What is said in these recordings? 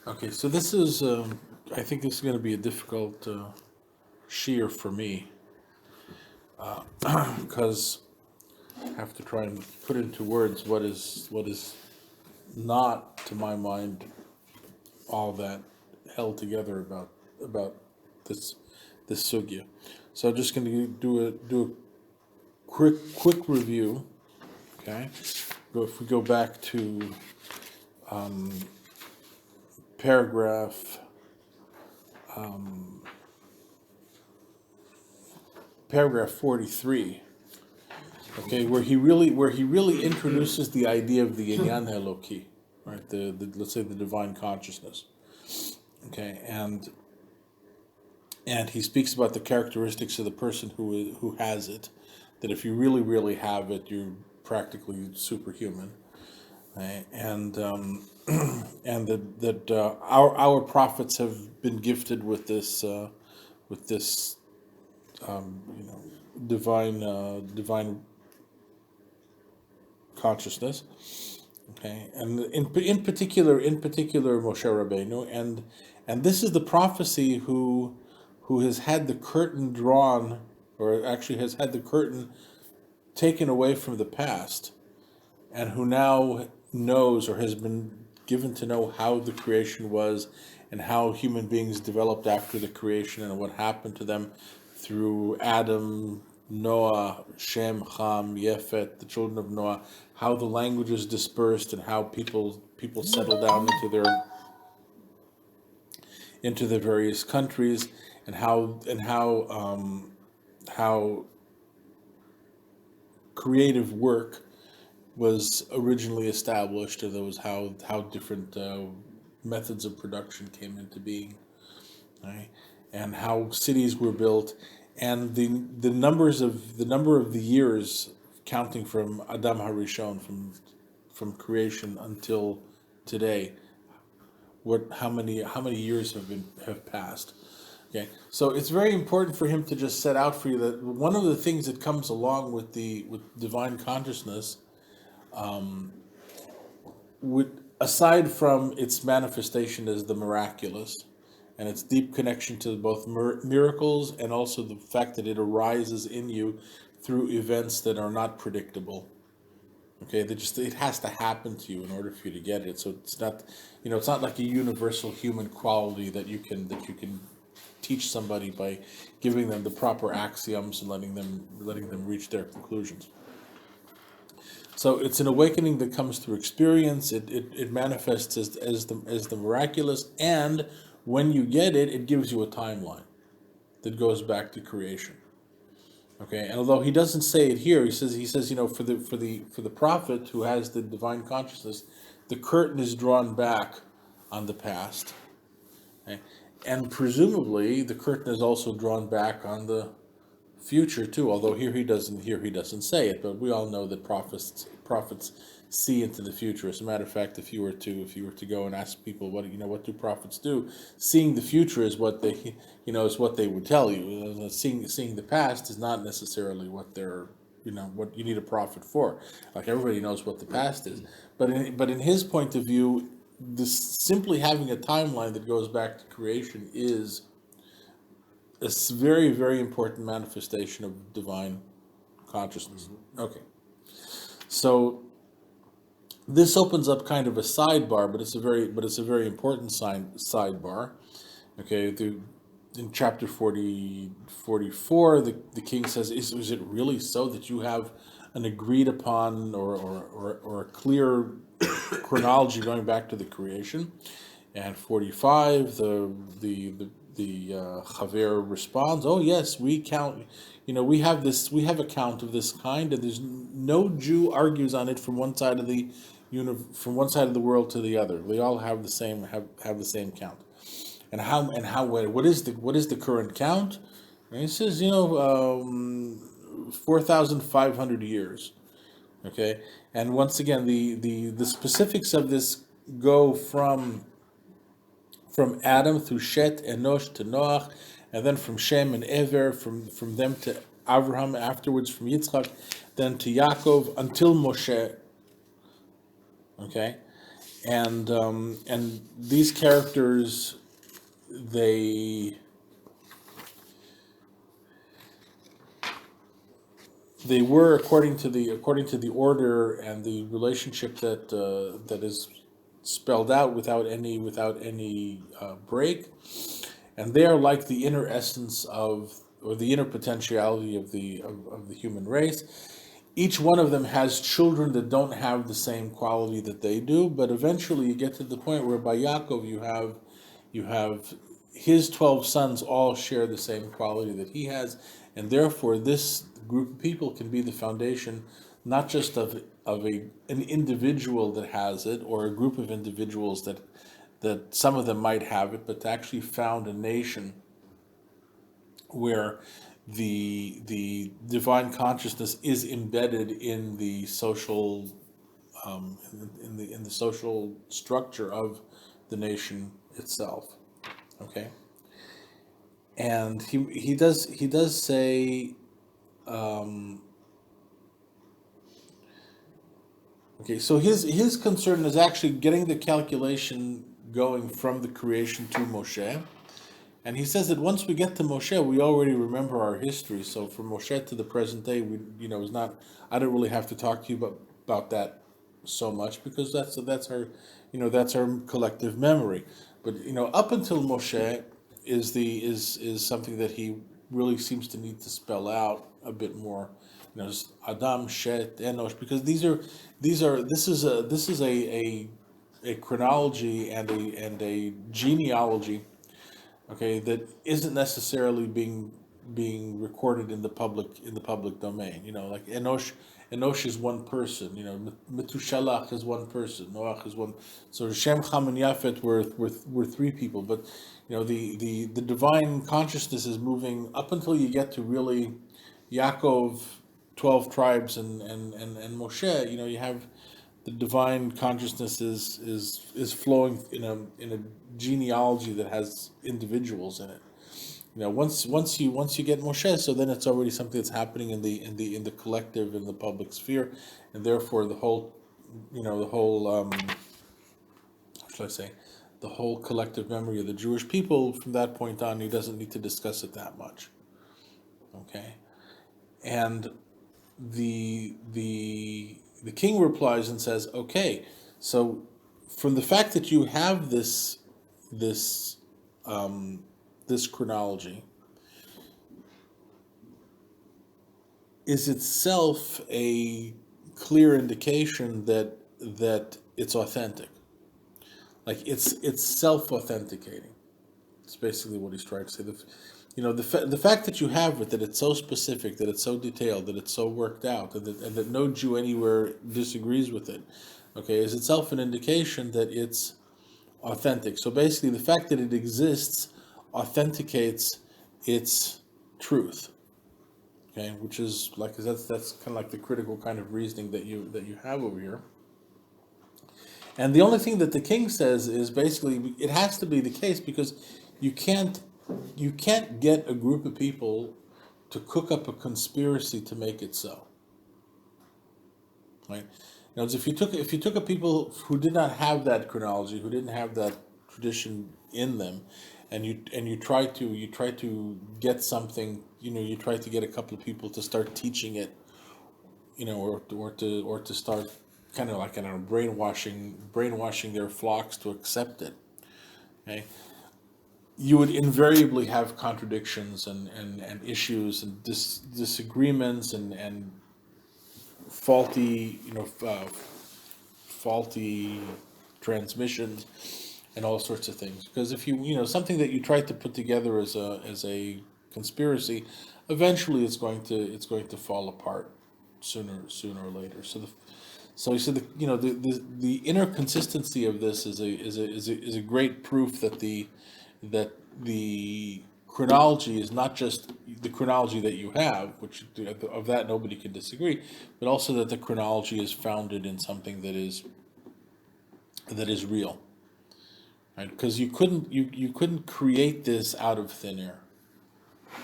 Okay, so this is, I think this is going to be a difficult shear for me because I have to try and put into words what is not, to my mind, all that held together about this this sugya. So I'm just going to do a quick review. Okay, if we go back to paragraph paragraph 43. Okay, where he really introduces the idea of the inyan Eloki, right? The let's say the divine consciousness. Okay, and he speaks about the characteristics of the person who has it. That if you really have it, you're practically superhuman. Right? And that our prophets have been gifted with this divine consciousness. Okay, and in particular Moshe Rabbeinu, and this is the prophecy who has had the curtain drawn, or actually has had the curtain taken away from the past, and who now knows, or has been given to know, how the creation was, and how human beings developed after the creation, and what happened to them through Adam, Noah, Shem, Ham, Yefet, the children of Noah, how the languages dispersed, and how people settled down into the various countries, and how creative work was originally established, and those how different methods of production came into being, right? And how cities were built, and the number of the years counting from Adam Harishon, from creation until today. How many years have passed? Okay, so it's very important for him to just set out for you that one of the things that comes along with divine consciousness, aside from its manifestation as the miraculous, and its deep connection to both miracles, and also the fact that it arises in you through events that are not predictable. Okay, it has to happen to you in order for you to get it. So it's not like a universal human quality that you can teach somebody by giving them the proper axioms and letting them reach their conclusions. So it's an awakening that comes through experience. It manifests as the miraculous, and when you get it, it gives you a timeline that goes back to creation. Okay, and although he doesn't say it here, he says for the prophet who has the divine consciousness, the curtain is drawn back on the past, okay? And presumably the curtain is also drawn back on the future too. Although here he doesn't say it, but we all know that prophets see into the future. As a matter of fact, if you were to go and ask people what do prophets do, seeing the future is what they would tell you. Seeing the past is not necessarily what you need a prophet for. Like, everybody knows what the past is, but in his point of view, this simply having a timeline that goes back to creation is a very, very important manifestation of divine consciousness. Okay, so this opens up kind of a sidebar, but it's a very important sidebar. Okay, in chapter 44, the king says, "Is it really so that you have an agreed upon or a clear chronology going back to the creation?" And 45, the Chaver responds, "Oh yes, we count. We have this. We have a count of this kind, and there's no Jew argues on it from one side of the world to the other. They all have the same count. And what is the current count?" And he says, 4,500 years. Okay, and once again, the specifics of this go from Adam through Shet, Enosh to Noach, and then from Shem and Ever, from them to Abraham, afterwards from Yitzchak, then to Yaakov, until Moshe. Okay, and these characters, they they were according to the order and the relationship that is spelled out without any break, and they are like the inner essence or the inner potentiality of the human race. Each one of them has children that don't have the same quality that they do, but eventually you get to the point where by Yaakov you have his 12 sons all share the same quality that he has, and therefore this group of people can be the foundation not just of an individual that has it, or a group of individuals that some of them might have it, but to actually found a nation where the divine consciousness is embedded in the social in the social structure of the nation itself. Okay, and he does say, okay, so his concern is actually getting the calculation going from the creation to Moshe. And he says that once we get to Moshe, we already remember our history. So from Moshe to the present day, is not. I don't really have to talk to you about that so much, because that's our collective memory. But up until Moshe is something that he really seems to need to spell out a bit more. Adam, Shet, Enosh, because this is a chronology and a genealogy, okay, that isn't necessarily being recorded in the public domain. Like Enosh is one person. Metushalach is one person. Noach is one. So Shem, Ham, and Yafet were three people. But the divine consciousness is moving up until you get to really Yaakov, 12 tribes, and Moshe. You have the divine consciousness is flowing in a genealogy that has individuals in it. Once you get Moshe, so then it's already something that's happening in the collective, in the public sphere, and therefore the whole how should I say, the whole collective memory of the Jewish people from that point on, he doesn't need to discuss it that much. Okay, and the king replies and says, okay, so from the fact that you have this this chronology is itself a clear indication that it's authentic. Like it's self-authenticating. It's basically what he's trying to say. The fact that you have it, that it's so specific, that it's so detailed, that it's so worked out, and that no Jew anywhere disagrees with it, okay, is itself an indication that it's authentic. So basically, the fact that it exists authenticates its truth. Okay, which is like that's kind of like the critical kind of reasoning that you have over here. And the only thing that the king says is basically it has to be the case, because you can't get a group of people to cook up a conspiracy to make it so. Right? Now, if you took a people who did not have that chronology, who didn't have that tradition in them, and you try to get something, you try to get a couple of people to start teaching it, or to start kind of like brainwashing their flocks to accept it. Okay, you would invariably have contradictions and issues and disagreements and faulty transmissions and all sorts of things. Because if something that you try to put together as a conspiracy, eventually it's going to fall apart sooner or later. So he said the inner consistency of this is a great proof that the chronology is not just the chronology that you have, which of that nobody can disagree, but also that the chronology is founded in something that is real, right? Because you couldn't create this out of thin air.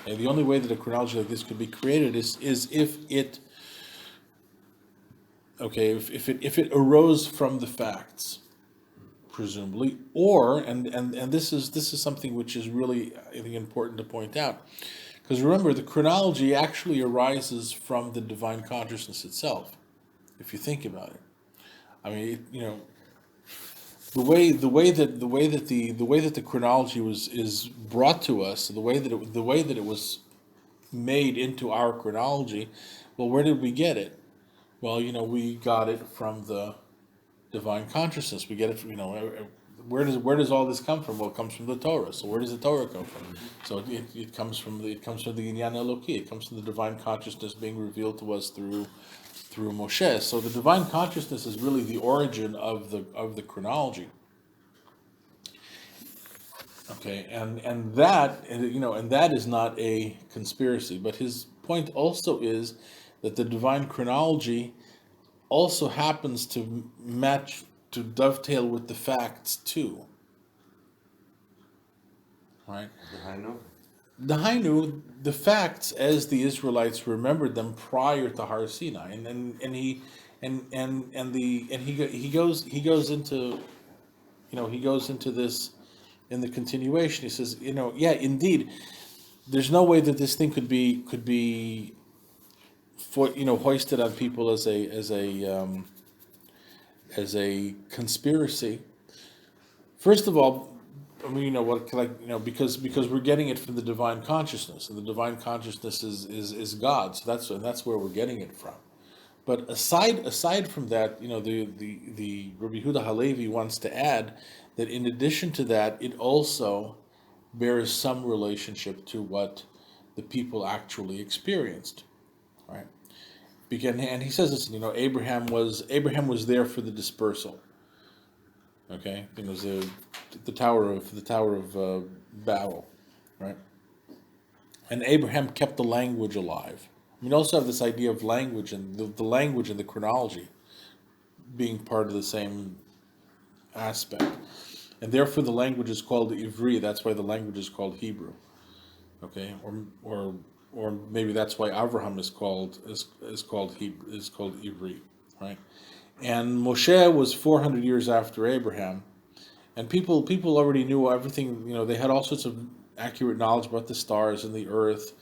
And the only way that a chronology like this could be created is if it if it arose from the facts. presumably, or and this is something which is really, I think, important to point out, because remember, the chronology actually arises from the divine consciousness itself. If you think about it, I mean, the way that the chronology is brought to us, the way that it was made into our chronology. Well, where did we get it? Well, we got it from the divine consciousness. We get it from, where does all this come from? Well, it comes from the Torah. So where does the Torah come from? So it comes from the Inyan Eloki. It comes from the divine consciousness being revealed to us through Moshe. So the divine consciousness is really the origin of the chronology. Okay, and that is not a conspiracy. But his point also is that the divine chronology also happens to dovetail with the facts too. Right? The Hainu, the facts as the Israelites remembered them prior to Har Sinai, and he goes into this in the continuation. He says, yeah, indeed, there's no way that this thing could be hoisted on people as a conspiracy. First of all, I mean, because we're getting it from the divine consciousness, and the divine consciousness is God. So that's where we're getting it from. But aside from that, the Rabbi Yehuda Halevi wants to add that in addition to that, it also bears some relationship to what the people actually experienced, right? And he says this, Abraham was there for the dispersal. Okay, the Tower of Babel, right? And Abraham kept the language alive. I mean, also have this idea of language and the language and the chronology being part of the same aspect, and therefore the language is called Ivri. That's why the language is called Hebrew. Okay, or maybe that's why Avraham is called Ivri, right? And Moshe was 400 years after Abraham, and people already knew everything. They had all sorts of accurate knowledge about the stars and the earth,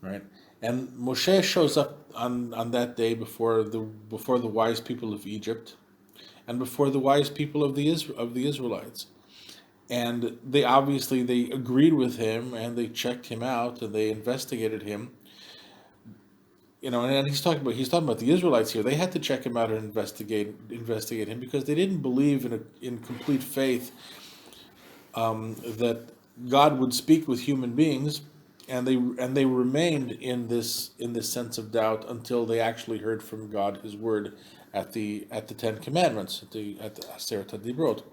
right? And Moshe shows up on that day before the wise people of Egypt, and before the wise people of the Israelites, and they agreed with him, and they checked him out, and they investigated him. And he's talking about the Israelites here. They had to check him out and investigate him, because they didn't believe in complete faith that God would speak with human beings, and they remained in this sense of doubt until they actually heard from God His word at the Ten Commandments, at the Aseret HaDibrot.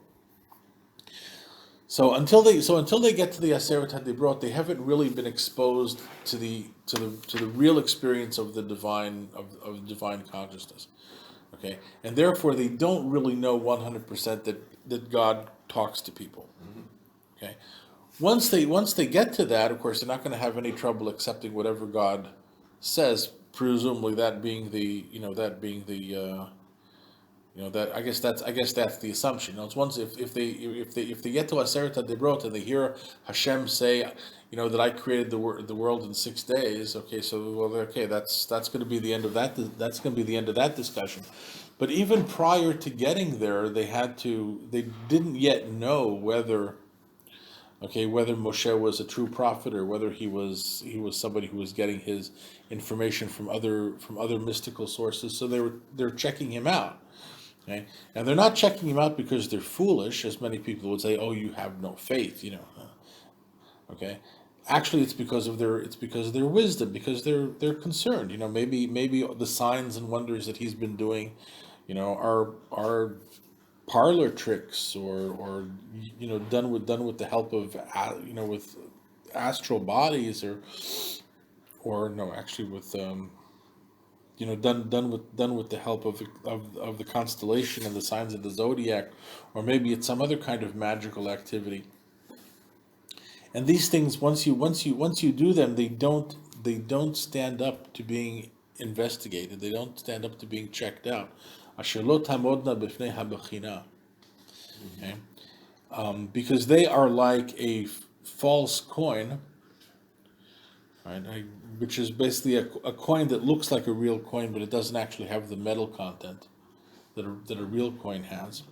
So until they get to the Aseret HaDibrot, they haven't really been exposed to the real experience of the divine consciousness. Okay, and therefore they don't really know 100% that God talks to people. Okay, once they get to that, of course, they're not going to have any trouble accepting whatever God says. Presumably, that being the that I guess that's the assumption. It's once if they get to Aseret HaDibrot and they hear Hashem say, that I created the world in 6 days. Okay, that's going to be the end of that. That's going to be the end of that discussion. But even prior to getting there, they didn't yet know whether Moshe was a true prophet, or whether he was somebody who was getting his information from other mystical sources. So they're checking him out. Okay? And they're not checking him out because they're foolish, as many people would say. Oh, you have no faith, Okay, actually, it's because of their wisdom, because they're concerned. Maybe the signs and wonders that he's been doing, are parlor tricks, or done with the help of with astral bodies, or no, actually with done with the help of the constellation and the signs of the zodiac, or maybe it's some other kind of magical activity. And these things, once you do them, they don't stand up to being investigated. They don't stand up to being checked out. Asher lo tamodna b'fnei habachina. Okay, because they are like a false coin, right? Which is basically a coin that looks like a real coin, but it doesn't actually have the metal content that a real coin has.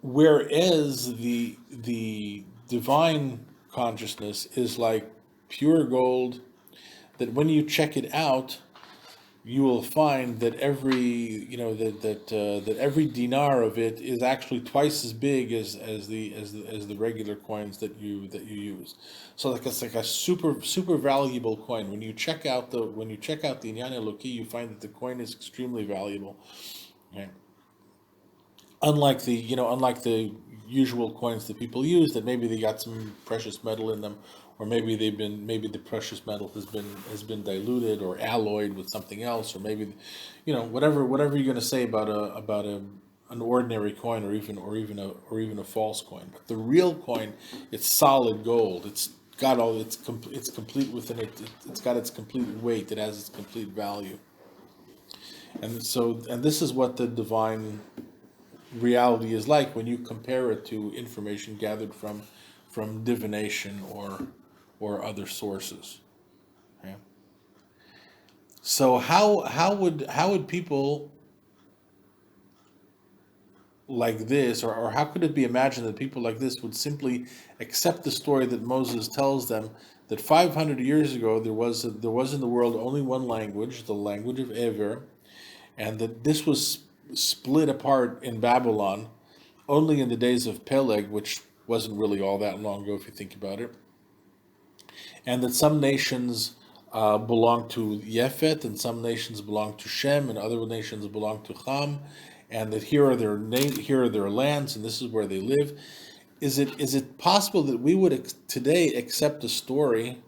Whereas the divine consciousness is like pure gold, that when you check it out, you will find that that every dinar of it is actually twice as big as the regular coins that you use. So like it's like a super valuable coin. When you check out the Inyan Eloki, you find that the coin is extremely valuable. Okay. Unlike the usual coins that people use, that maybe they got some precious metal in them, or maybe the precious metal has been diluted or alloyed with something else, or maybe, whatever you're going to say about an ordinary coin, or even a false coin. But the real coin, it's solid gold. It's complete within it. It's got its complete weight. It has its complete value. And this is what the divine reality is like when you compare it to information gathered from divination or other sources. Okay? So how would people like this, or how could it be imagined that people like this would simply accept the story that Moses tells them, that 500 years ago there was in the world only one language, the language of Ever, and that this was split apart in Babylon only in the days of Peleg, which wasn't really all that long ago if you think about it, and that some nations belong to Yefet, and some nations belong to Shem, and other nations belong to Ham, and that here are their lands, and this is where they live. Is it possible that we would today accept a story,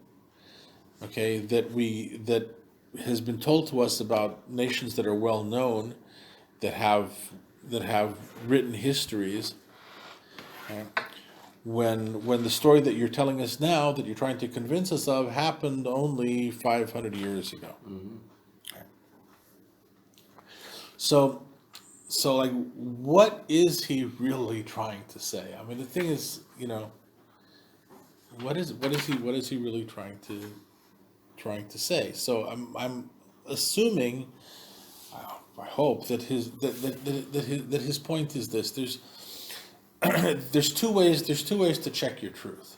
okay, that has been told to us about nations that are well known, that have written histories, okay, when the story that you're telling us now, that you're trying to convince us of, happened only 500 years ago? Okay. So like, what is he really trying to say? I mean, the thing is, what is he really trying to say? So I'm assuming, I hope that his point is this: there's two ways to check your truth.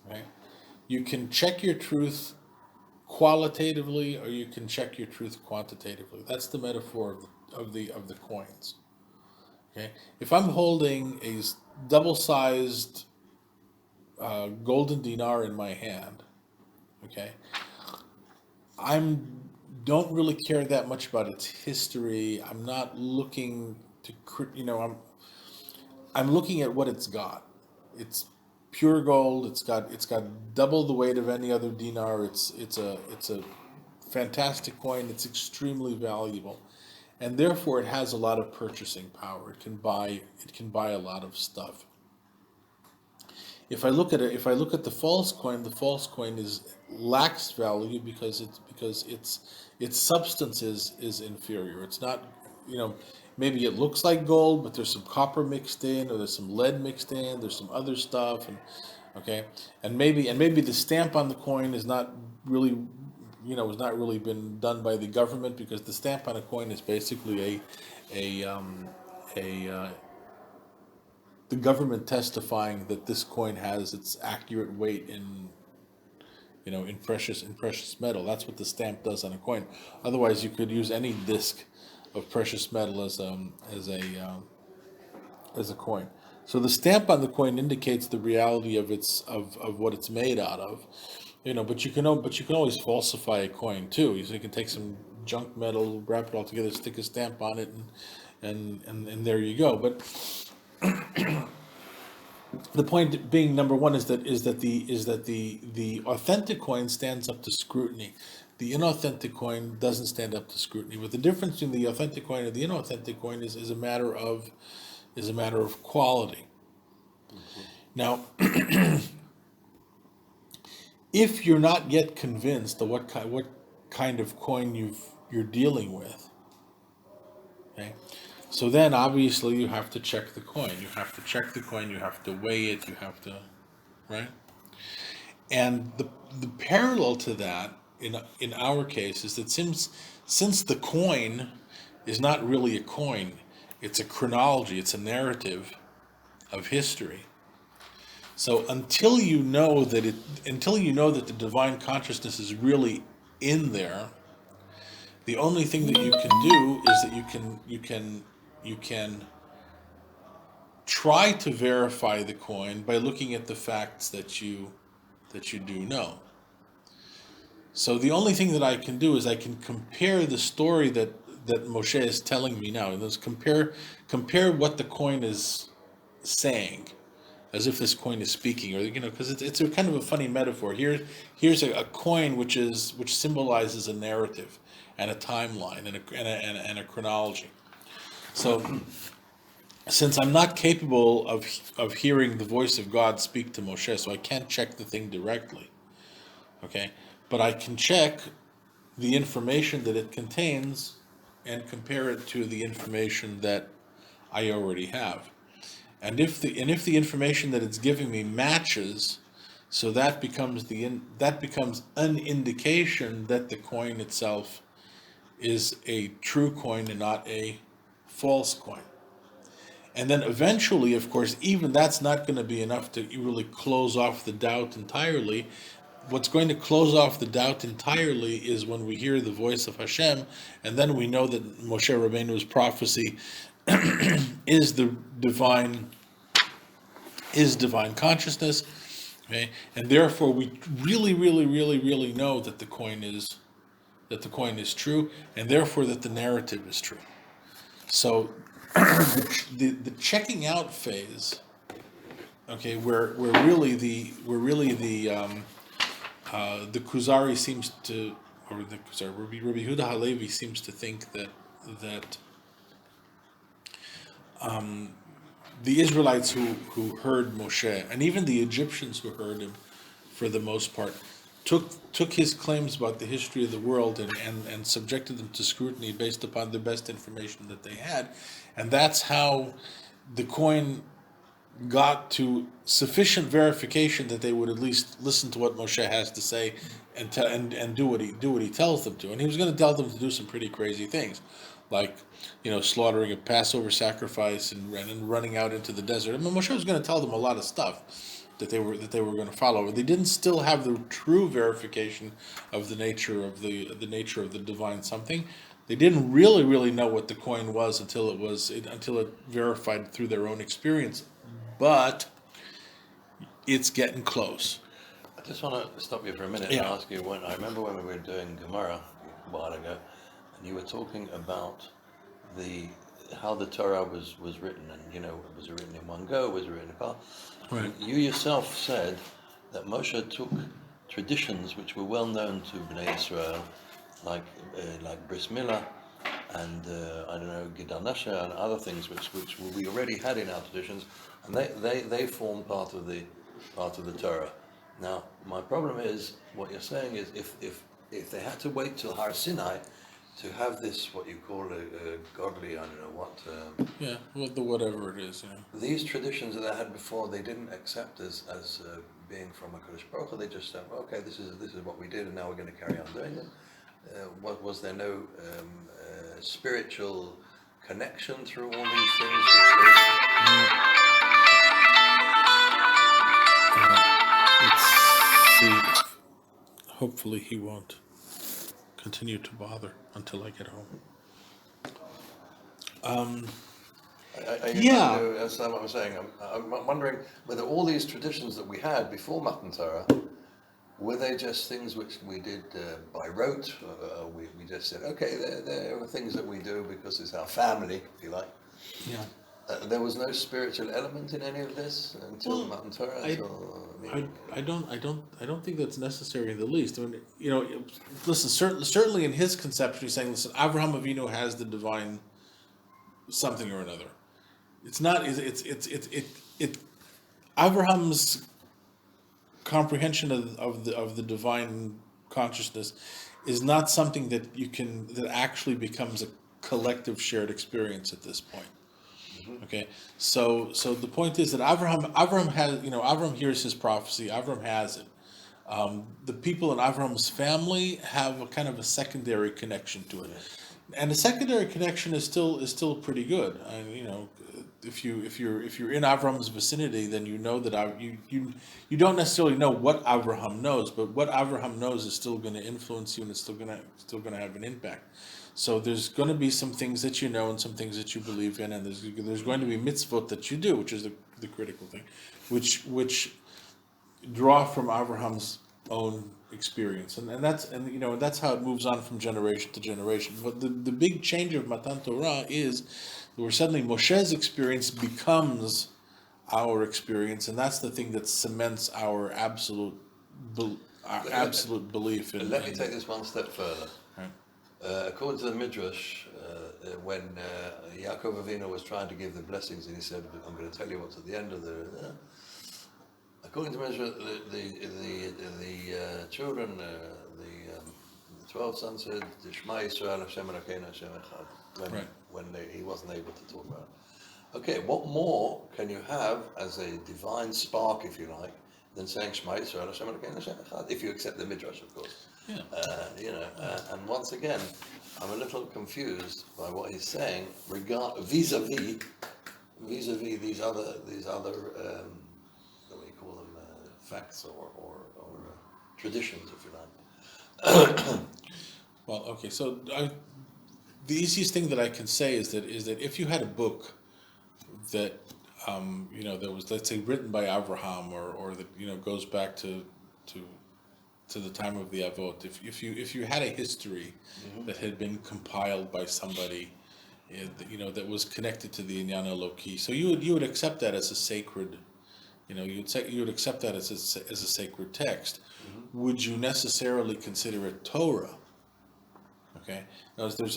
Right? You can check your truth qualitatively, or you can check your truth quantitatively. That's the metaphor of the coins. Okay, if I'm holding a double-sized golden dinar in my hand, okay, I'm don't really care that much about its history. I'm not looking to, I'm looking at what it's got. It's pure gold. It's got double the weight of any other dinar. It's a fantastic coin. It's extremely valuable, and therefore it has a lot of purchasing power. It can buy a lot of stuff. If I look at the false coin lacks value because its substance is inferior. It's not, maybe it looks like gold, but there's some copper mixed in, or there's some lead mixed in, there's some other stuff, and okay, and maybe the stamp on the coin is not really, has not really been done by the government, because the stamp on a coin is basically a the government testifying that this coin has its accurate weight in precious metal. That's what the stamp does on a coin. Otherwise, you could use any disc of precious metal as a coin. So the stamp on the coin indicates the reality of what it's made out of. But you can always falsify a coin too. So you can take some junk metal, wrap it all together, stick a stamp on it, and there you go. But the point being, number one, is that the authentic coin stands up to scrutiny. The inauthentic coin doesn't stand up to scrutiny. But the difference between the authentic coin and the inauthentic coin is a matter of quality. Now, if you're not yet convinced of what kind of coin you're dealing with, okay, So then obviously you have to check the coin. You have to check the coin, you have to weigh it, you have to, right? And the parallel to that in our case is that since the coin is not really a coin, it's a chronology, it's a narrative of history. So until you know that the divine consciousness is really in there, the only thing that you can do is that you can try to verify the coin by looking at the facts that you do know. So the only thing that I can do is I can compare the story that Moshe is telling me now, and let's compare what the coin is saying, as if this coin is speaking, or because it's a kind of a funny metaphor. Here's a coin which symbolizes a narrative and a timeline and a chronology. So since I'm not capable of hearing the voice of God speak to Moshe, so I can't check the thing directly. Okay, but I can check the information that it contains and compare it to the information that I already have. And if the information that it's giving me matches, so that becomes an indication that the coin itself is a true coin and not a false coin. And then eventually, of course, even that's not going to be enough to really close off the doubt entirely. What's going to close off the doubt entirely is when we hear the voice of Hashem, and then we know that Moshe Rabbeinu's prophecy is the divine consciousness, okay? And therefore we really, really, really, really know that the coin is true, and therefore that the narrative is true. So the checking out phase, okay, where really the Kuzari seems to, or the Kuzari, Rabbi Yehuda Halevi seems to think that the Israelites who heard Moshe, and even the Egyptians who heard him, for the most part, took his claims about the history of the world and subjected them to scrutiny based upon the best information that they had, and that's how the coin got to sufficient verification that they would at least listen to what Moshe has to say and do what he tells them to. And he was going to tell them to do some pretty crazy things, like slaughtering a Passover sacrifice and running out into the desert. I mean, Moshe was going to tell them a lot of stuff that they were going to follow. But they didn't still have the true verification of the nature of the divine something. They didn't really know what the coin was until it verified through their own experience. But it's getting close. I just want to stop you for a minute and ask you, I remember when we were doing Gemara a while ago, and you were talking about how the Torah was written, and was it written in one go, was it written in part? Right. You yourself said that Moshe took traditions which were well known to Bnei Israel, like Bris Milah, and Gidal Nasha and other things which we already had in our traditions, and they form part of the Torah. Now, my problem is, what you're saying is, if they had to wait till Har Sinai to have this, what you call a godly, I don't know what. Whatever it is, These traditions that they had before, they didn't accept as being from a Kodesh Baruch Hu. They just said, well, okay, this is what we did, and now we're going to carry on doing it. Was there no spiritual connection through all these things? Let's see. Hopefully he won't continue to bother until I get home. That's not what I'm saying. I'm wondering whether all these traditions that we had before Matan Torah, were they just things which we did by rote? We just said, okay, there are things that we do because it's our family, if you like. Yeah. There was no spiritual element in any of this until Matan Torah. I don't think that's necessary in the least. I mean, listen. Certainly, in his conception, he's saying, listen, Avraham Avinu has the divine something or another. It's not. It. Abraham's comprehension of the divine consciousness is not something that actually becomes collective shared experience at this point. Okay, so the point is that Abraham has, Abraham hears his prophecy. Abraham has it. The people in Avram's family have a kind of a secondary connection to it, and the secondary connection is still pretty good. And if you're in Avram's vicinity, then you know that you don't necessarily know what Abraham knows, but what Abraham knows is still going to influence you, and it's still going to have an impact. So there's going to be some things that you know and some things that you believe in, and there's going to be mitzvot that you do, which is the critical thing, which draw from Abraham's own experience, and that's how it moves on from generation to generation. But the big change of Matan Torah is where suddenly Moshe's experience becomes our experience, and that's the thing that cements our absolute belief in. Let me take this one step further. Right. According to the Midrash, when Yaakov Avinu was trying to give the blessings, and he said, "I'm going to tell you what's at the end of the." According to Midrash, the children, the 12 sons said, "Shema Yisrael Hashem Elokeinu Hashem Echad," when he wasn't able to talk about it. Okay, what more can you have as a divine spark, if you like, than saying Shema Yisrael Hashem Elokeinu Hashem Echad, if you accept the Midrash, of course. Yeah. And once again, I'm a little confused by what he's saying vis-a-vis these other what do you call them, facts or traditions, if you like. Well, okay. So the easiest thing that I can say is that if you had a book that that was, let's say, written by Abraham, or that goes back to the time of the Avot, if you had a history that had been compiled by somebody, that was connected to the Inyan Eloki, so you would accept that as a sacred, you would accept that as a sacred text. Would you necessarily consider it Torah? Okay. Now, there's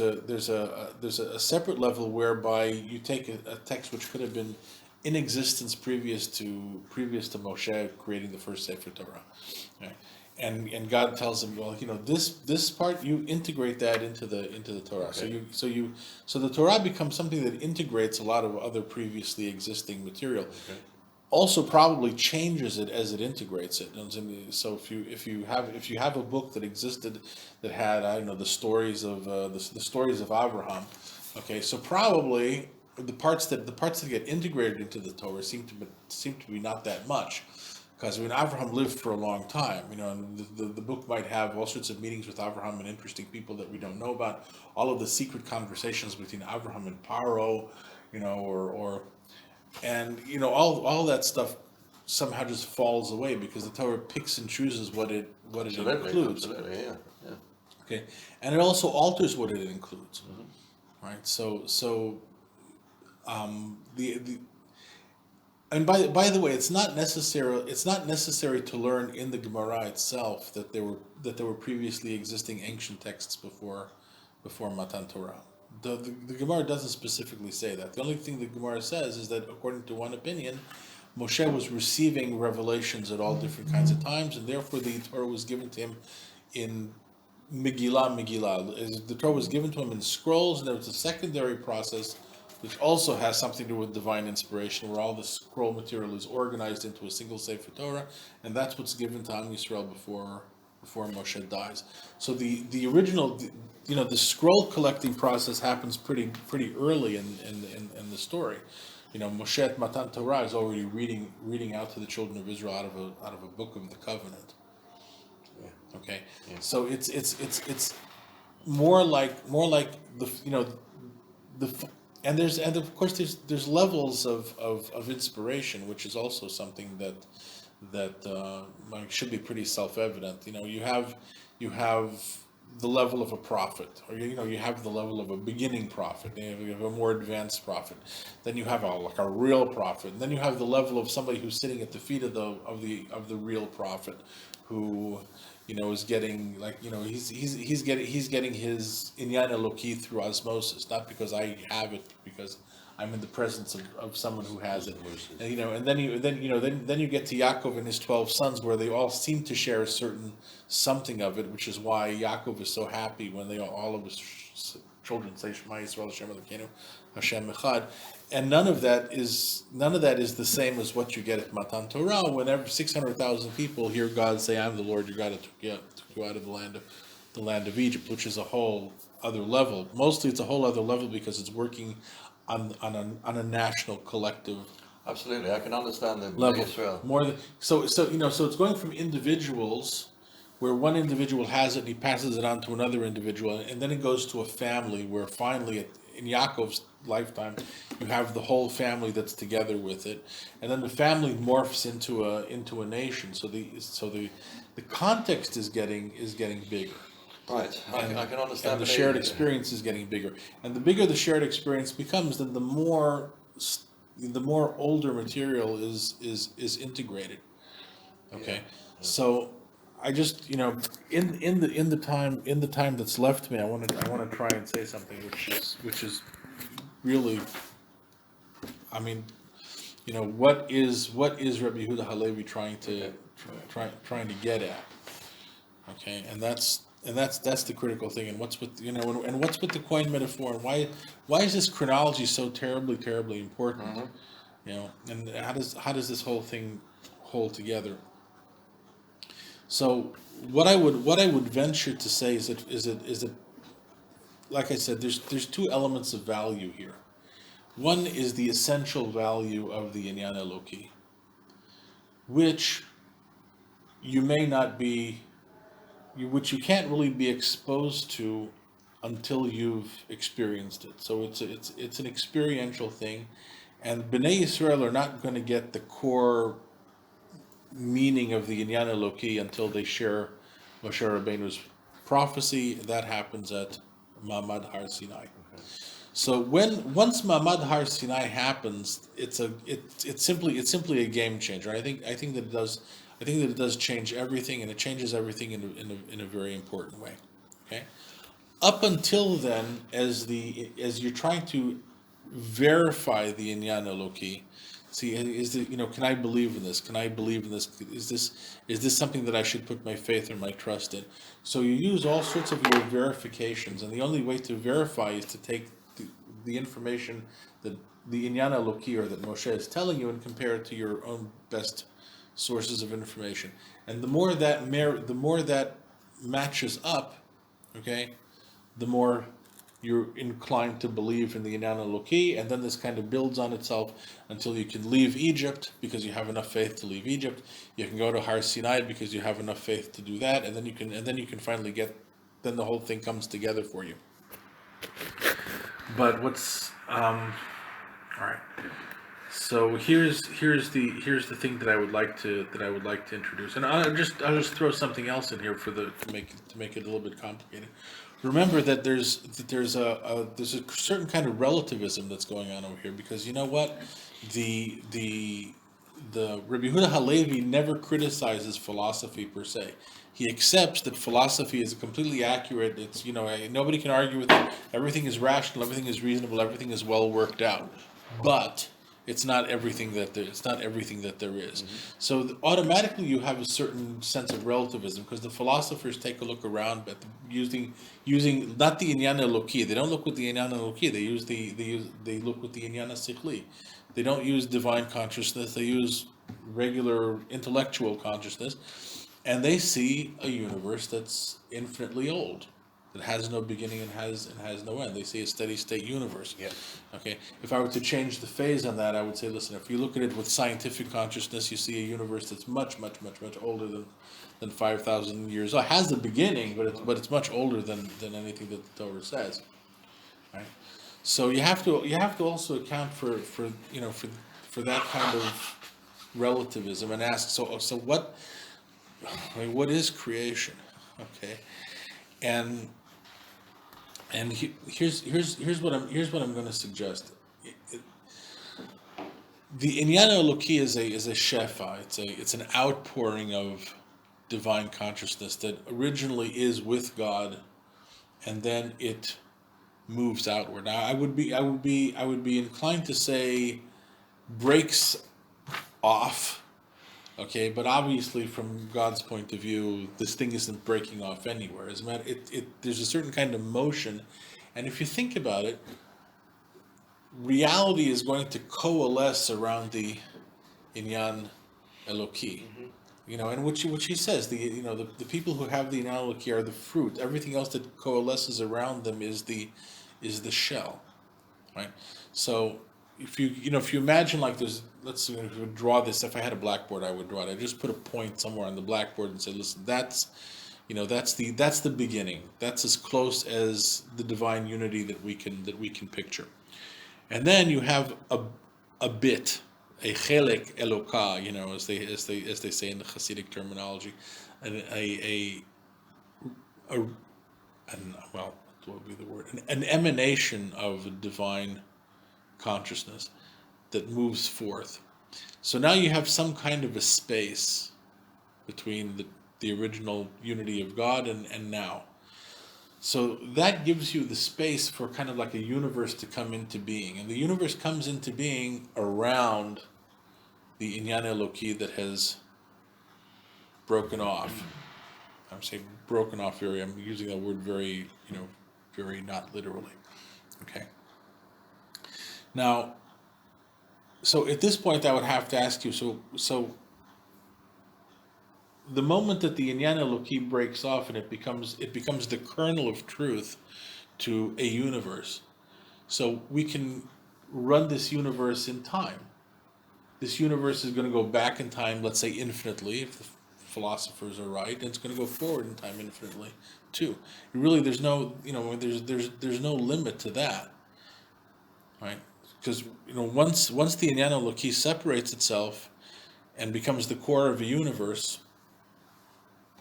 a separate level whereby you take a text which could have been in existence previous to Moshe creating the first Sefer Torah. Okay. And God tells him, well, this part, you integrate that into the Torah. Okay. So the Torah becomes something that integrates a lot of other previously existing material. Okay. Also, probably changes it as it integrates it. So if you have a book that existed that had, I don't know, the stories of Abraham, okay, so probably the parts that get integrated into the Torah seem to be not that much. Because Abraham lived for a long time, and the book might have all sorts of meetings with Abraham and interesting people that we don't know about. All of the secret conversations between Abraham and Paro, all that stuff somehow just falls away because the Torah picks and chooses what it includes. Absolutely, yeah. Okay, and it also alters what it includes, right? So And by the way, it's not necessary to learn in the Gemara itself that there were previously existing ancient texts before Matan Torah. The Gemara doesn't specifically say that. The only thing the Gemara says is that, according to one opinion, Moshe was receiving revelations at all different kinds of times, and therefore the Torah was given to him in Megillah. The Torah was given to him in scrolls, and there was a secondary process which also has something to do with divine inspiration, where all the scroll material is organized into a single Sefer Torah, and that's what's given to Am Yisrael before Moshe dies. So the original, the scroll collecting process happens pretty early in the story. Moshe at Matan Torah is already reading out to the children of Israel out of a book of the covenant. Yeah. Okay, yeah. So it's more like the. And of course there's levels of inspiration, which is also something that should be pretty self-evident. You have the level of a prophet, or you have the level of a beginning prophet. You have a more advanced prophet. Then you have a real prophet. And then you have the level of somebody who's sitting at the feet of the real prophet, who is getting he's getting his Inyan Eloki through osmosis, not because I have it, because I'm in the presence of someone who has it. And then you get to Yaakov and his 12 sons, where they all seem to share a certain something of it, which is why Yaakov is so happy when they all of us children say Shema Yisrael Hashem Elokeinu Hashem Echad, and none of that is the same as what you get at Matan Torah. Whenever 600,000 people hear God say, "I'm the Lord your God who took you out of the land of Egypt," which is a whole other level. Mostly, it's a whole other level because it's working on a national collective Absolutely, I can understand the level. Israel. More than, so it's going from individuals, where one individual has it and he passes it on to another individual, and then it goes to a family, where finally in Yaakov's lifetime you have the whole family that's together with it, and then the family morphs into a nation. So the context is getting bigger. Right, I can understand. And the shared experience is getting bigger, and the bigger the shared experience becomes, then the more older material is integrated. Okay, so I just, in the time that's left me, I want to try and say something which is really, I mean, what is Rabbi Yehuda Halevi trying to get at? Okay, and that's the critical thing. And what's with and what's with the coin metaphor, and why is this chronology so terribly important? And how does this whole thing hold together? So what I would venture to say is that like I said, there's two elements of value here. One is the essential value of the Inyan Eloki, which you may not be, which you can't really be exposed to until you've experienced it. So it's an experiential thing, and Bnei Yisrael are not going to get the core meaning of the Inyan Eloki until they share Moshe Rabbeinu's prophecy. That happens at Ma'amad Har Sinai. So once Ma'amad Har Sinai happens, it's simply a game changer. I think that it does change everything, and it changes everything in a very important way. Okay, up until then, as you're trying to verify the Inyan Eloki, see, can I believe in this? Can I believe in this? Is this something that I should put my faith or my trust in? So you use all sorts of your verifications, and the only way to verify is to take the information that the Inyan Eloki, or that Moshe is telling you, and compare it to your own best sources of information. And the more that matches up, okay, the more you're inclined to believe in the Inyan Eloki, and then this kind of builds on itself until you can leave Egypt because you have enough faith to leave Egypt. You can go to Har Sinai because you have enough faith to do that, and then you can finally then the whole thing comes together for you. But what's all right? So here's the thing that I would like to introduce, and I'll just throw something else in here to make it a little bit complicated. Remember that there's a certain kind of relativism that's going on over here, because you know what, the Rabbi Yehuda Halevi never criticizes philosophy per se. He accepts that philosophy is completely accurate. It's nobody can argue with it. Everything is rational. Everything is reasonable. Everything is well worked out. But it's not everything that there is. Mm-hmm. So automatically you have a certain sense of relativism, because the philosophers take a look around, but using not the Inyan Eloki. They don't look with the Inyan Eloki. They look with the Inyan Sichli. They don't use divine consciousness. They use regular intellectual consciousness, and they see a universe that's infinitely old, that has no beginning and has no end. They see a steady state universe. Yeah. Okay. If I were to change the phase on that, I would say, listen, if you look at it with scientific consciousness, you see a universe that's much older than 5,000 years old. It has a beginning, but it's much older than anything that the Torah says. Right. So you have to also account for that kind of relativism, and ask, so what is creation? Okay. And here's what I'm going to suggest. The Inyan Eloki is a shefa. It's an outpouring of divine consciousness that originally is with God, and then it moves outward. Now, I would be inclined to say breaks off. Okay, but obviously, from God's point of view, this thing isn't breaking off anywhere. As a matter, there's a certain kind of motion, And if you think about it, reality is going to coalesce around the Inyan Eloki. And which he says, the people who have the Inyan Eloki are the fruit. Everything else that coalesces around them is the shell, right? So if you imagine like there's, let's if we draw this. If I had a blackboard, I would draw it. I just put a point somewhere on the blackboard and say, listen, that's the beginning. That's as close as the divine unity that we can picture. And then you have a bit, a chelek eloka, as they say in the Hasidic terminology, a well, what would be the word? An emanation of divine consciousness that moves forth. So now you have some kind of a space between the original unity of God and now. So that gives you the space for kind of like a universe to come into being. And the universe comes into being around the Inyan Eloki that has broken off. I'm saying broken off I'm using that word very, very not literally. Okay. Now, so at this point I would have to ask you, so the moment that the Inyan Eloki breaks off and it becomes the kernel of truth to a universe. So we can run this universe in time. This universe is going to go back in time, let's say infinitely, if the philosophers are right, and it's going to go forward in time infinitely too. Really, there's no, there's no limit to that, right? Because once the Inyan Eloki separates itself and becomes the core of a universe,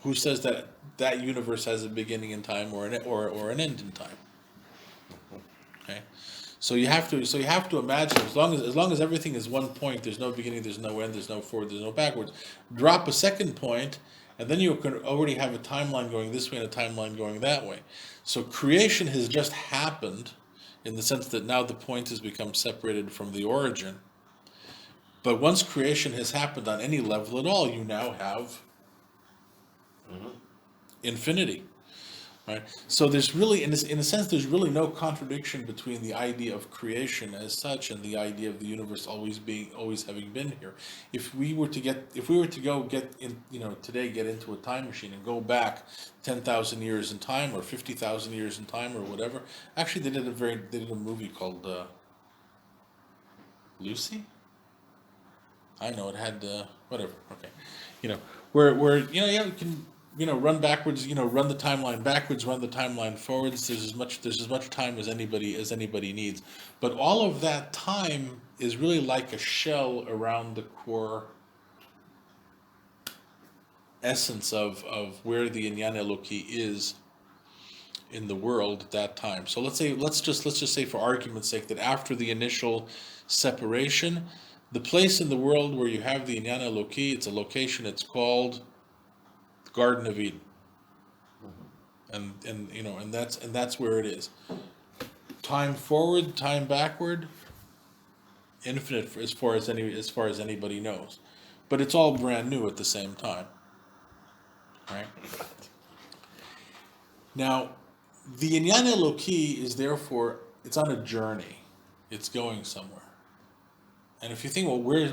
who says that universe has a beginning in time or an end in time? Okay, so you have to imagine as long as everything is one point, there's no beginning, there's no end, there's no forward, there's no backwards. Drop a second point, and then you can already have a timeline going this way and a timeline going that way. So creation has just happened, in the sense that now the point has become separated from the origin. But once creation has happened on any level at all, you now have infinity, right? So there's really, in a sense, there's really no contradiction between the idea of creation as such and the idea of the universe always having been here. If we were to go get in, today get into a time machine and go back 10,000 years in time or 50,000 years in time or whatever. Actually, they did a movie called Lucy. I know it had whatever. Okay, where you can run backwards, run the timeline backwards, run the timeline forwards. There's as much time as anybody needs. But all of that time is really like a shell around the core essence of where the Inyan Eloki is in the world at that time. So let's just say for argument's sake that after the initial separation, the place in the world where you have the Inyan Eloki, it's a location. It's called the Garden of Eden, and that's where it is. Time forward, time backward, infinite as far as anybody knows, but it's all brand new at the same time, right? Now, the Inyan Eloki is therefore it's on a journey, it's going somewhere. And if you think, well, where is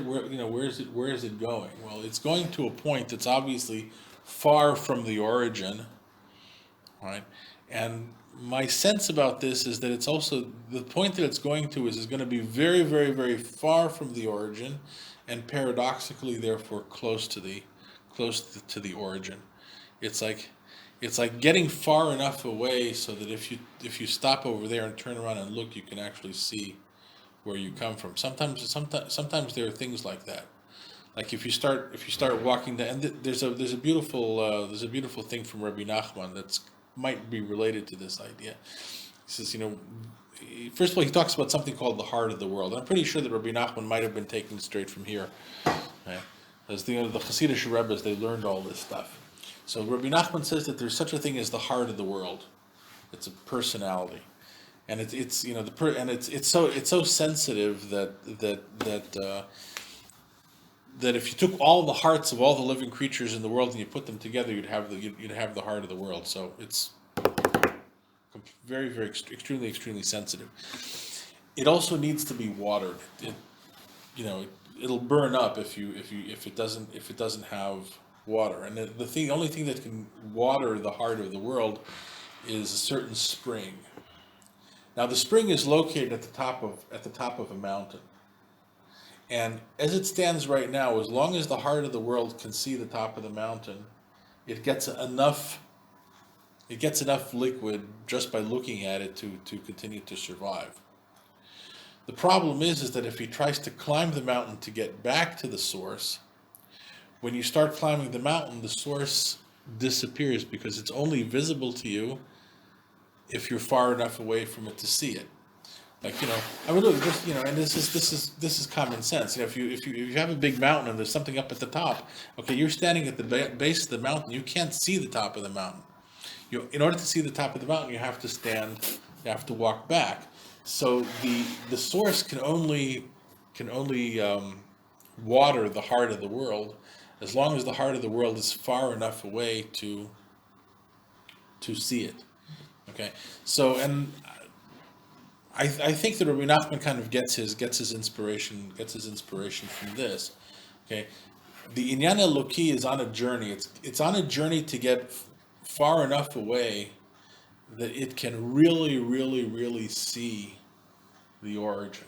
it going? Well, it's going to a point that's obviously far from the origin, right? And my sense about this is that it's also the point that it's going to is going to be very, very, very far from the origin, and paradoxically, therefore, close to the origin. It's like getting far enough away so that if you stop over there and turn around and look, you can actually see where you come from. Sometimes there are things like that. Like if you start walking down, and there's a beautiful thing from Rabbi Nachman that's might be related to this idea. He says, first of all, he talks about something called the heart of the world. I'm pretty sure that Rabbi Nachman might have been taken straight from here. Right? As the Hasidic Rebbes, they learned all this stuff. So Rabbi Nachman says that there's such a thing as the heart of the world. It's a personality, and it's so sensitive that if you took all the hearts of all the living creatures in the world and you put them together, you'd have the heart of the world. So it's extremely sensitive. It also needs to be watered. It'll burn up if it doesn't have water. And the only thing that can water the heart of the world is a certain spring. Now the spring is located at the top of a mountain. And as it stands right now, as long as the heart of the world can see the top of the mountain, it gets enough liquid just by looking at it to continue to survive. The problem is that if he tries to climb the mountain to get back to the source, when you start climbing the mountain, the source disappears because it's only visible to you if you're far enough away from it to see it. I mean, look, and this is common sense. If you have a big mountain and there's something up at the top, okay, you're standing at the base of the mountain, you can't see the top of the mountain. In order to see the top of the mountain, you have to walk back. So the source can only water the heart of the world as long as the heart of the world is far enough away to see it. Okay, so and I think that Rabbi Nachman kind of gets his inspiration from this. Okay, the Inyan Eloki is on a journey. It's on a journey to get far enough away that it can really see the origin.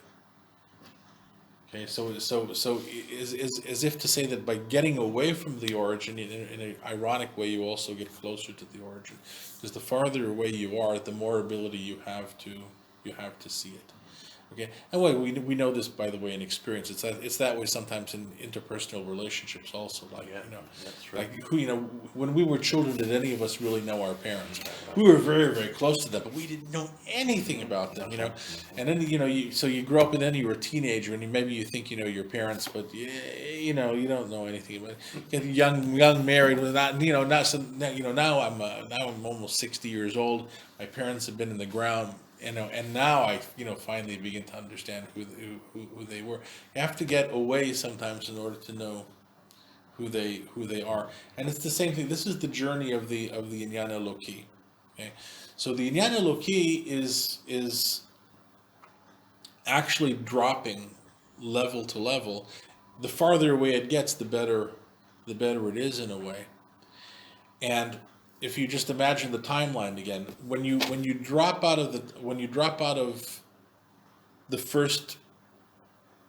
Okay, so as if to say that by getting away from the origin in an ironic way, you also get closer to the origin, because the farther away you are, the more ability you have to see it. Okay, and we know this, by the way, in experience. It's that way sometimes in interpersonal relationships also. That's right. When we were children, did any of us really know our parents? We were very close to them, but we didn't know anything about them. And then you grow up and then you're a teenager and maybe you think you know your parents, but you don't know anything about it. Get young married with now I'm almost 60 years old. My parents have been in the ground. And now I finally begin to understand who they were. You have to get away sometimes in order to know who they are. And it's the same thing. This is the journey of the Inyan Eloki. Okay, so the Inyan Eloki is actually dropping level to level. The farther away it gets, the better it is in a way. And if you just imagine the timeline again, when you drop out of the first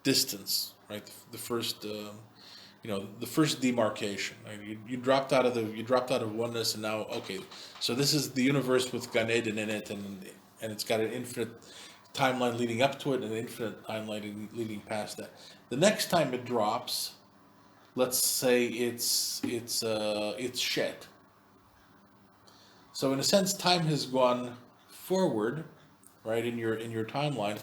distance, right? The first the first demarcation. Right? You dropped out of oneness, and now okay. So this is the universe with Gan Eden in it, and it's got an infinite timeline leading up to it, and an infinite timeline leading past that. The next time it drops, let's say it's Shet. So in a sense, time has gone forward, right, in your timeline,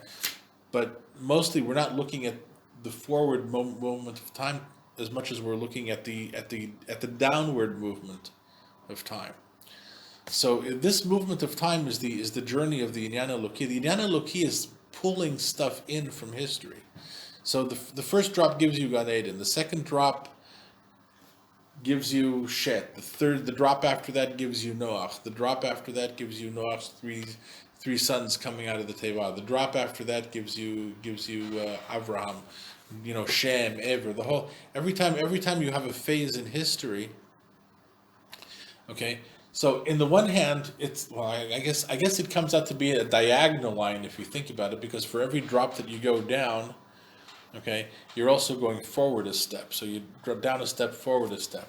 but mostly we're not looking at the forward moment of time as much as we're looking at the downward movement of time. So this movement of time is the journey of the Inyan Eloki. The Inyan Eloki is pulling stuff in from history. So the first drop gives you Gan Eden. The second drop gives you Shet. The drop after that gives you Noach. The drop after that gives you Noach's three sons coming out of the Teva. The drop after that gives you Avraham, Shem, Ever. Every time you have a phase in history. Okay, so in the one hand, I guess it comes out to be a diagonal line if you think about it, because for every drop that you go down, okay, you're also going forward a step. So you drop down a step, forward a step.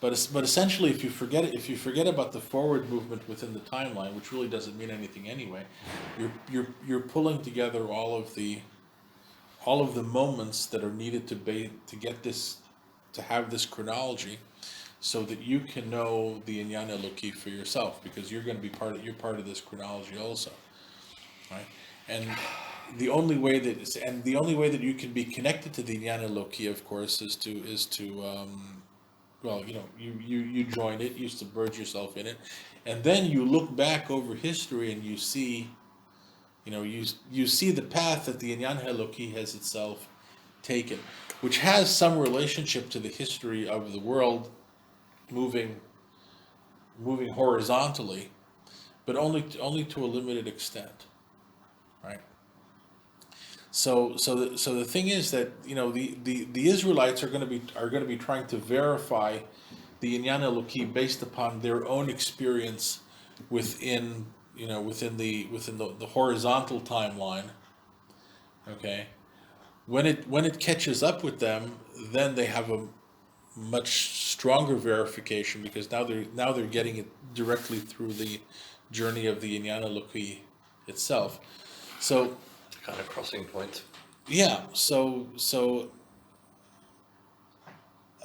But essentially, if you forget about the forward movement within the timeline, which really doesn't mean anything anyway, you're pulling together all of the moments that are needed to have this chronology, so that you can know the Inyan Eloki for yourself, because you're going to be part of this chronology also, right? And the only way that you can be connected to the Inyan Eloki, of course, is to you join it, you submerge yourself in it, and then you look back over history and you see the path that the Inyan Eloki has itself taken, which has some relationship to the history of the world moving horizontally, but only to a limited extent, right? So the thing is that the Israelites are going to be trying to verify the Inyan Eloki based upon their own experience within the horizontal timeline. Okay, when it catches up with them, then they have a much stronger verification, because now they're getting it directly through the journey of the Inyan Eloki itself. So It's a kind of crossing point. yeah, so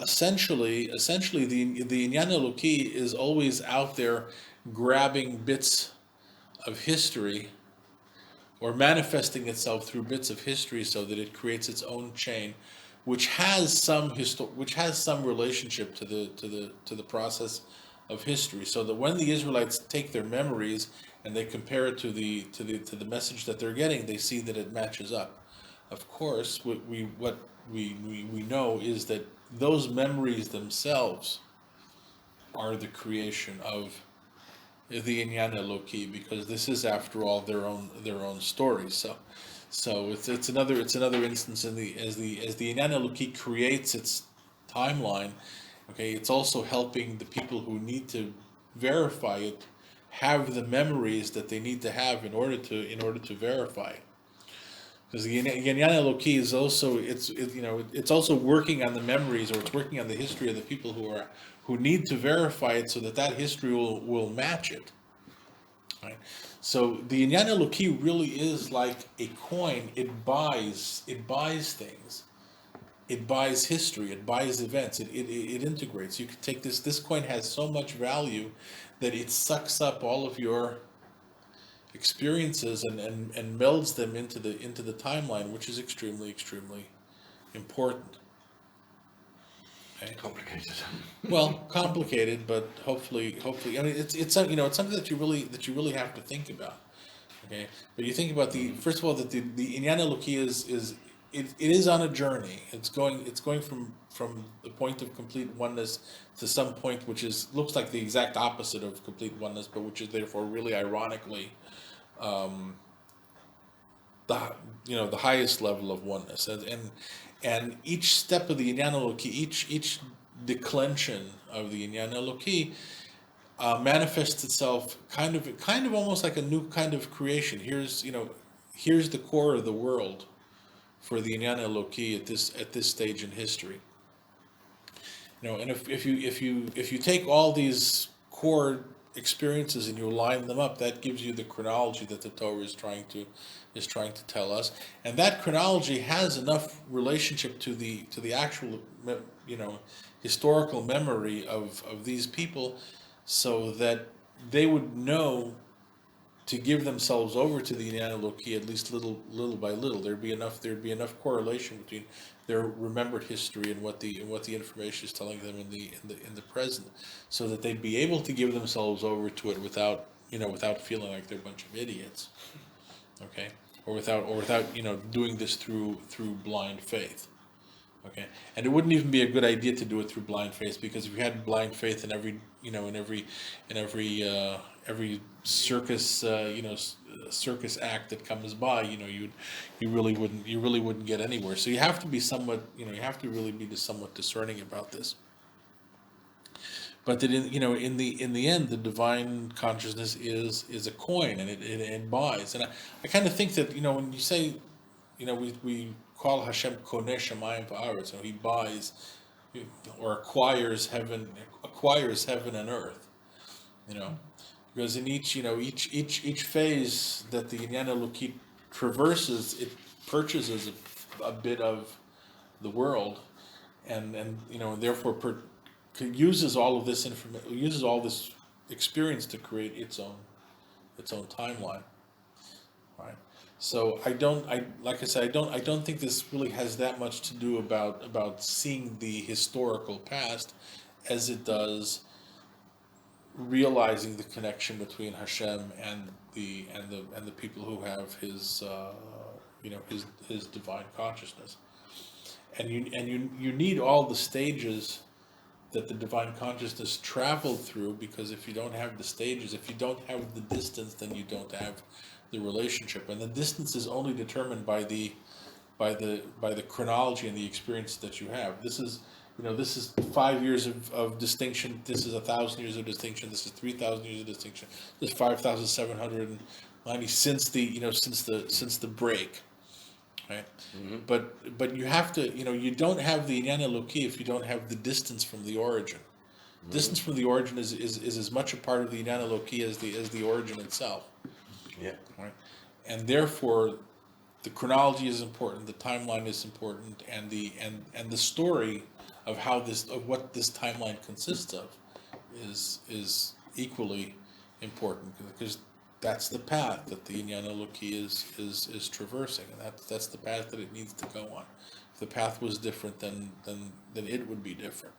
essentially the Inyan Eloki is always out there grabbing bits of history, or manifesting itself through bits of history, so that it creates its own chain, which has some relationship to the process of history. So that when the Israelites take their memories and they compare it to the message that they're getting, they see that it matches up. Of course, what we know is that those memories themselves are the creation of the Inyan Eloki, because this is, after all, their own story. So it's another instance in the as the Inyan Eloki creates its timeline. Okay, it's also helping the people who need to verify it have the memories that they need to have in order to verify it. Because the Inyan Eloki is also it's also working on the memories, or it's working on the history of the people who need to verify it, so that history will match it. Right? So the Inyan Eloki really is like a coin. It buys things. It buys history. It buys events. It integrates. You can take this. This coin has so much value that it sucks up all of your experiences and melds them into the timeline, which is extremely important. Okay. Complicated. Well, complicated, but hopefully, I mean, it's something that you really have to think about. Okay, but you think about first of all, that the Inyan Eloki it is on a journey. It's going from the point of complete oneness to some point which looks like the exact opposite of complete oneness, but which is therefore really ironically the highest level of oneness. And each step of the Inyan Eloki, each declension of the Inyan Eloki manifests itself kind of almost like a new kind of creation. Here's the core of the world for the Inyan Eloki at this stage in history. And if you take all these core experiences and you line them up, that gives you the chronology that the Torah is trying to tell us, and that chronology has enough relationship to the actual historical memory of these people, so that they would know to give themselves over to the Inyan Eloki, at least little by little. There'd be enough correlation between their remembered history and what the information is telling them in the present, so that they'd be able to give themselves over to it without feeling like they're a bunch of idiots. Okay, or without doing this through blind faith. Okay, and it wouldn't even be a good idea to do it through blind faith, because if you had blind faith in every circus act that comes by, you really wouldn't get anywhere. So you have to be you have to really be somewhat discerning about this. But that in the end, the divine consciousness is a coin, and it buys. And I kind of think that when you say, we call Hashem Koneh Shemayim Va'aretz, he buys, or acquires heaven and earth. Because in each phase that the Inyan Eloki traverses, it purchases a bit of the world, and therefore uses all of this information, uses all this experience to create its own timeline, right? So like I said, I don't think this really has that much to do about seeing the historical past, as it does realizing the connection between Hashem and the people who have his divine consciousness. And you need all the stages that the divine consciousness traveled through, because if you don't have the stages, if you don't have the distance, then you don't have the relationship. And the distance is only determined by the chronology and the experience that you have. This is 5 years of distinction. This is 1,000 years of distinction. This is 3,000 years of distinction. This is 5,790 since the break, right? But you have to, you don't have the inyan eloki if you don't have the distance from the origin. Distance from the origin is as much a part of the inyan eloki as the origin itself. Yeah. Right, and therefore, the chronology is important, the timeline is important, and the story of what this timeline consists of is equally important, because that's the path that the Inyan Eloki is traversing, and that's the path that it needs to go on. If the path was different, then it would be different.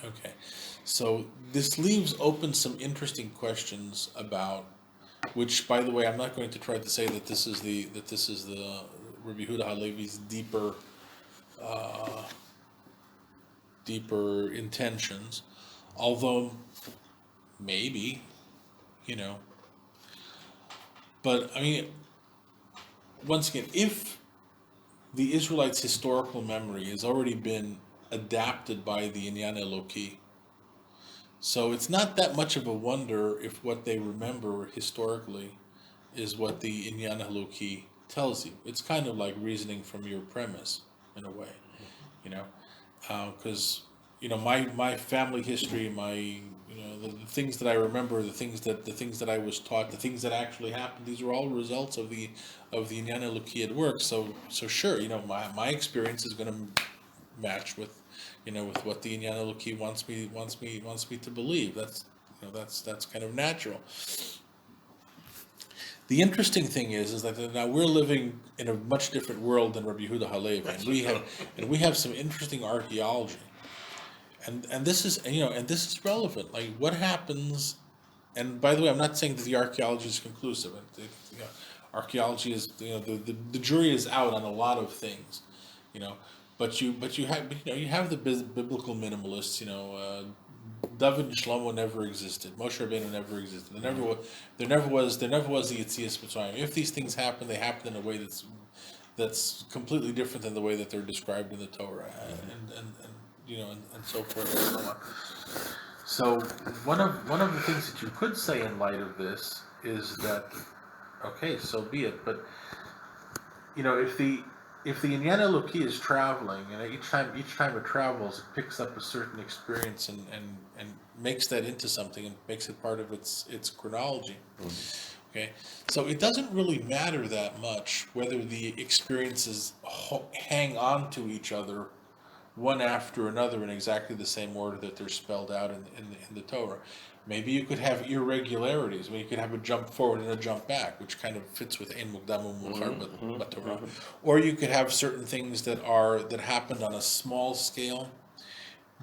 Okay, so this leaves open some interesting questions about, which, by the way, I'm not going to try to say that this is the Rabbi Yehuda Halevi's deeper intentions, although maybe, but I mean, once again, if the Israelites' historical memory has already been adapted by the Inyan Eloki, so it's not that much of a wonder if what they remember historically is what the Inyan Eloki tells you. It's kind of like reasoning from your premise, in a way, because my family history, the things that I remember, the things that I was taught, the things that actually happened, these are all results of the Inyan Eloki at work. So sure, my experience is going to match with what the Inyan Eloki wants me to believe. That's kind of natural. The interesting thing is that now we're living in a much different world than Rabbi Yehuda Halevi, and we have some interesting archaeology, and this is relevant. Like, what happens? And by the way, I'm not saying that the archaeology is conclusive. Archaeology is, the jury is out on a lot of things, But you have the biblical minimalists. David and Shlomo never existed. Moshe Rabbeinu never existed. There never was the Yetzias Mitzrayim. If these things happen, they happen in a way that's completely different than the way that they're described in the Torah, and so forth and so on. So one of the things that you could say in light of this is that, okay, so be it. But if the Inyan Eloki is traveling, and each time it travels, it picks up a certain experience and makes that into something and makes it part of its chronology. Okay, so it doesn't really matter that much whether the experiences hang on to each other one after another in exactly the same order that they're spelled out in the Torah. Maybe you could have irregularities. You could have a jump forward and a jump back, which kind of fits with Ein Mukdam U'Meuchar B'Torah. Or you could have certain things that happened on a small scale,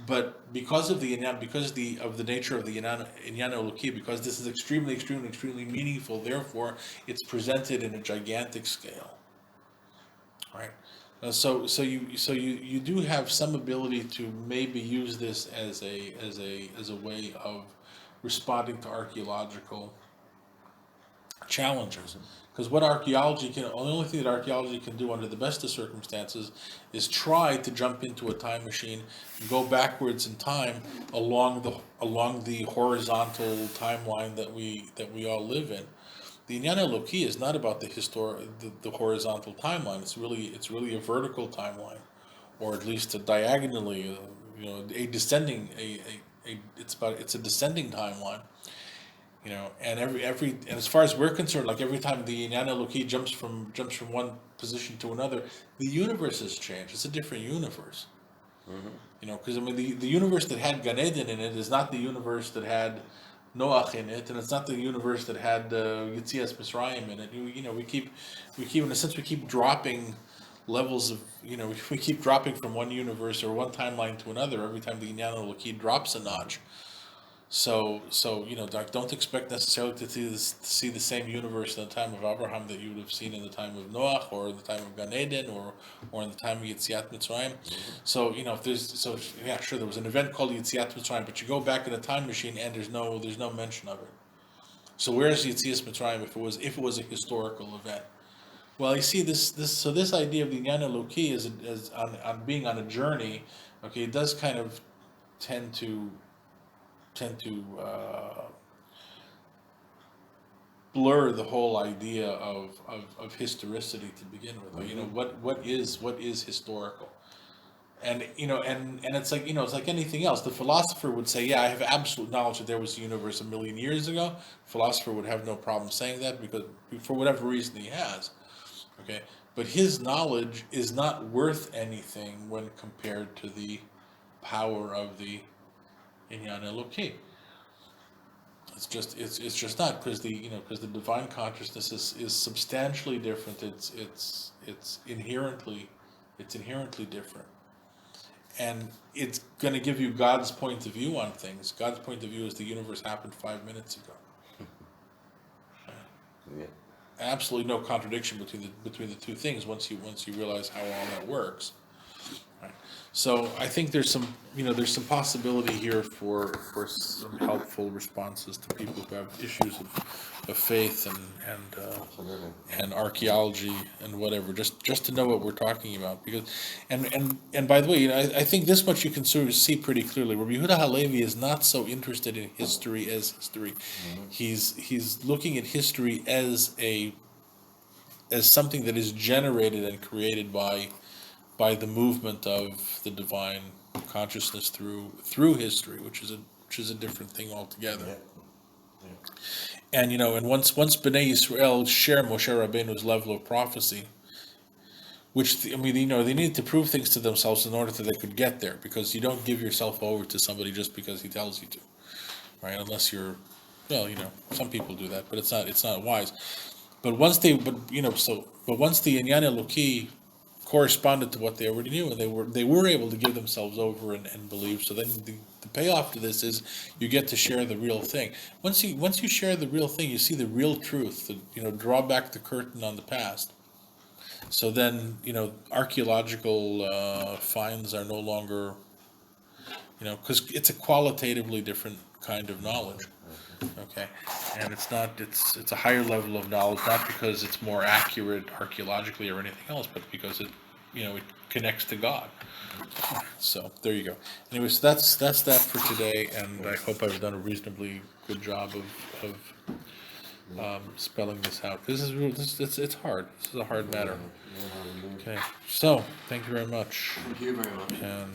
but because of the nature of the Inyan Eloki, because this is extremely, extremely, extremely meaningful, therefore it's presented in a gigantic scale, right? So you do have some ability to maybe use this as a way of responding to archaeological challenges, because the only thing that archaeology can do under the best of circumstances is try to jump into a time machine and go backwards in time along the horizontal timeline that we all live in. The Inyan Eloki is not about the horizontal timeline. It's really a vertical timeline, or at least a diagonally, a descending it's a descending timeline, and and as far as we're concerned, like every time the Inyan Eloki jumps from one position to another, the universe has changed. It's a different universe. Because the universe that had Gan Eden in it is not the universe that had Noach in it, and it's not the universe that had Yetzias Mitzrayim in it. We keep in a sense, we keep dropping levels of, we keep dropping from one universe or one timeline to another every time the Inyan Eloki drops a notch. So like, don't expect necessarily to see the same universe in the time of Abraham that you would have seen in the time of Noah, or in the time of Gan Eden, or in the time of Yetziat Mitzrayim. So if yeah, sure, there was an event called Yetziat Mitzrayim, but you go back in a time machine and there's no mention of it. So where's Yetziat Mitzrayim if it was a historical event? Well, you see this idea of the Inyan Eloki is on being on a journey. Okay, it does kind of tend to blur the whole idea of historicity to begin with. What is historical, and it's like it's like anything else. The philosopher would say, yeah, I have absolute knowledge that there was a universe a million years ago. The philosopher would have no problem saying that, because for whatever reason he has. Okay, but his knowledge is not worth anything when compared to the power of the Inyan Eloki. It's just not, because the divine consciousness is substantially different. It's inherently different, and it's going to give you God's point of view on things. God's point of view is the universe happened 5 minutes ago. Yeah. Absolutely no contradiction between the two things once you realize how all that works. Right. So I think there's some possibility here for some helpful responses to people who have issues of faith and archaeology and whatever, just to know what we're talking about. Because and by the way, I think this much you can sort of see pretty clearly. Rabbi Yehuda Halevi is not so interested in history as history. He's looking at history as something that is generated and created by the movement of the divine consciousness through history, which is a different thing altogether. Yeah. And and once Bnei Yisrael share Moshe Rabbeinu's level of prophecy, which they needed to prove things to themselves in order that they could get there, because you don't give yourself over to somebody just because he tells you to, right? Unless you're, some people do that, but it's not wise. But once the Inyan Eloki corresponded to what they already knew, and they were able to give themselves over and believe. So then the payoff to this is you get to share the real thing. Once you share the real thing, you see the real truth. Draw back the curtain on the past. So then archaeological finds are no longer, because it's a qualitatively different kind of knowledge. Okay, and it's a higher level of knowledge, not because it's more accurate archaeologically or anything else, but because it connects to God. So there you go. Anyway, so that's that for today, and I hope I've done a reasonably good job of spelling this out. It's hard. This is a hard matter. Okay, so thank you very much. Thank you very much. And